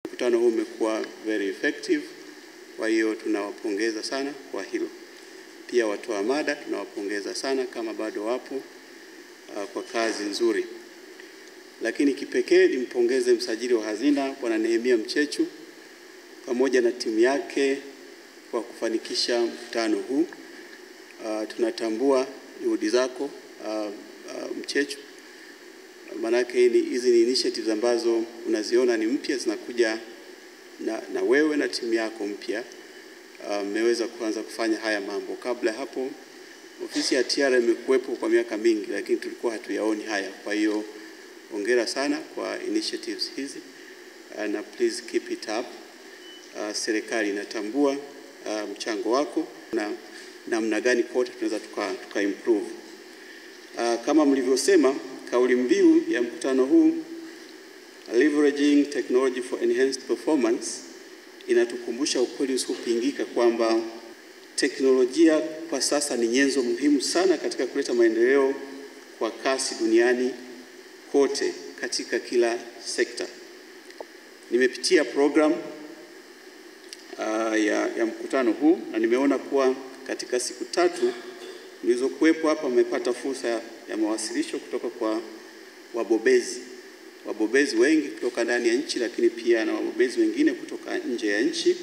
Mkutano huu umekuwa very effective, kwa hiyo tunawapongeza sana kwa hilo. Pia watoa mada tunawapongeza sana kama bado wapo kwa kazi nzuri. Lakini kipekee nimpongeze msajili wa hazina Bwana Nehemia Mchechu pamoja na timu yake kwa kufanikisha mkutano huu. Tunatambua juhudi zako Mchechu. Manake hizi ni initiatives ambazo unaziona ni mpya, zinakuja na wewe na timu yako mpya mmeweza kuanza kufanya haya mambo. Kabla hapo ofisi ya TR imekuwepo kwa miaka mingi, lakini tulikuwa hatuyaoni haya. Kwa hiyo hongera sana kwa initiatives hizi na please keep it up. Serikali inatambua mchango wako na namna gani kote tunaweza tuka improve. Kama mlivyosema, kauli mbiu ya mkutano huu leveraging technology for enhanced performance inatukumbusha ukweli usiopingika kwamba teknolojia kwa sasa ni nyenzo muhimu sana katika kuleta maendeleo kwa kasi duniani kote katika kila sekta. Nimepitia program ya mkutano huu na nimeona kuwa katika siku 3 nilizokuwepo hapa mmepata fursa ya mawasilisho kutoka kwa wabobezi wengi kutoka ndani ya nchi, lakini pia na wabobezi wengine kutoka nje ya nchi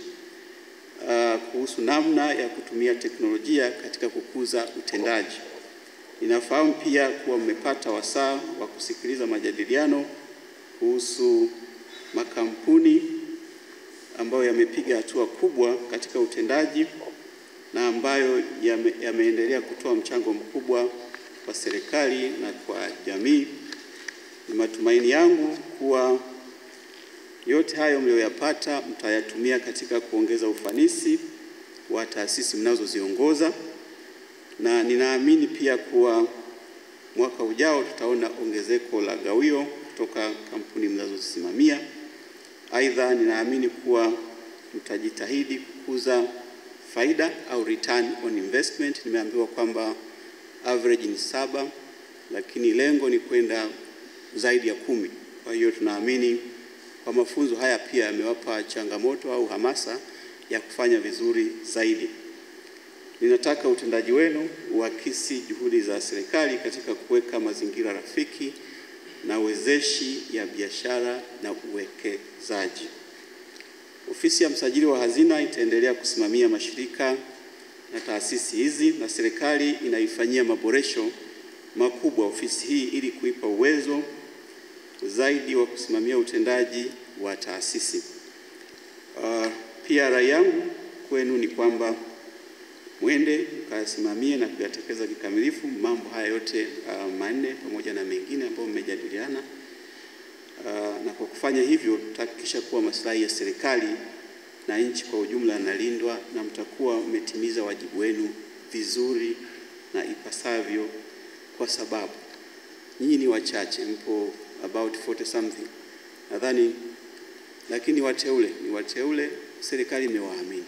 kuhusu namna ya kutumia teknolojia katika kukuza utendaji. Ninafahamu pia kuwa mmepata wasaa wa kusikiliza majadiliano kuhusu makampuni ambayo yamepiga hatua kubwa katika utendaji na ambayo yameendelea kutoa mchango mkubwa kwa serikali na kwa jamii. Ni matumaini yangu kuwa yote hayo mlioyapata mtayatumia katika kuongeza ufanisi wa taasisi mnazoziongoza, na ninaamini pia kuwa mwaka ujao tutaona ongezeko la gawio kutoka kampuni mnazozisimamia. Aidha, ninaamini kuwa mtajitahidi kukuza faida au return on investment. Nimeambiwa kwamba average ni 7, lakini lengo ni kwenda zaidi ya 10. Kwa hiyo tunaamini kwa mafunzo haya pia yamewapa changamoto au hamasa ya kufanya vizuri zaidi. Ninataka utendaji wenu uakisi juhudi za serikali katika kuweka mazingira rafiki na wezeshi ya biashara na uwekezaji. Ofisi ya msajili wa hazina itaendelea kusimamia mashirika na taasisi hizi, na serikali inaifanyia maboresho makubwa ofisi hii ili kuipa uwezo zaidi wa kusimamia utendaji wa taasisi. Pia rai yangu kwenu ni kwamba mwende mkasimamie na kuyatekeleza kikamilifu mambo haya yote 4 pamoja na mengine ambayo mmejadiliana, na kwa kufanya hivyo tutahakikisha kuwa maslahi ya serikali na nchi kwa ujumla yanalindwa na mtakuwa mmetimiza wajibu wenu vizuri na ipasavyo, kwa sababu nyinyi ni wachache, mpo about 40 something nadhani, lakini ni wateule serikali imewaamini.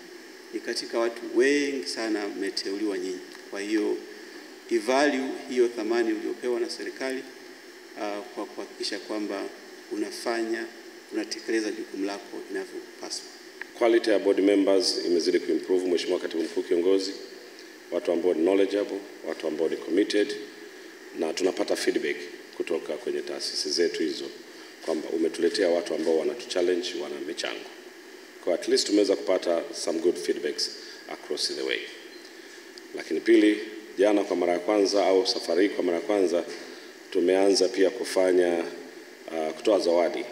Ni katika watu wengi sana mmeteuliwa nyinyi. Kwa hiyo ivalue hiyo thamani uliopewa na serikali kwa kuhakikisha kwamba unatekeleza jukumu lako inavyopaswa. Quality ya board members imezidi kuimprove, Mheshimiwa Katibu Mkuu Kiongozi. Watu ambao ni knowledgeable, watu ambao ni committed, na tunapata feedback kutoka kwenye taasisi zetu hizo kwamba umetuletea watu ambao wanatuchallenge, wana michango. Kwa at least tumeweza kupata some good feedbacks across the way. Lakini pili, jana kwa mara ya kwanza au safari kwa mara ya kwanza tumeanza pia kufanya kutoa zawadi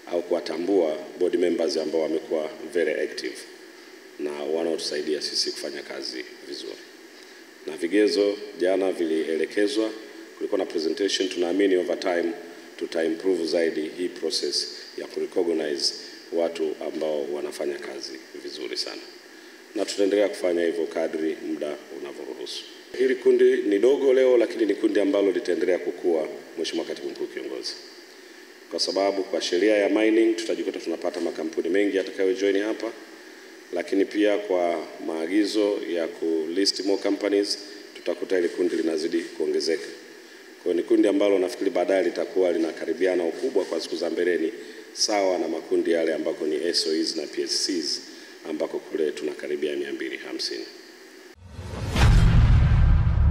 au kuwatambua board members ambao wamekuwa very active na wanaotusaidia sisi kufanya kazi vizuri. Na vigezo jana vilielekezwa, kulikuwa na presentation. Tunaamini over time tuta-improve zaidi hii process ya kurecognize watu ambao wanafanya kazi vizuri sana, na tutaendelea kufanya hivyo kadri muda unavyoruhusu. Hili kundi ni dogo leo, lakini ni kundi ambalo litaendelea kukua, Mheshimiwa Katibu Mkuu Kiongozi, kwa sababu kwa sheria ya mining tutajikuta tunapata makampuni mengi yatakayojoin hapa, lakini pia kwa maagizo ya kulist more companies tutakuta ile kundi linazidi kuongezeka. Kwa hiyo ni kundi ambalo nafikiri baadaye litakuwa linakaribiana ukubwa kwa siku za mbeleni sawa na makundi yale ambako ni SOEs na PSCs ambako kule tunakaribia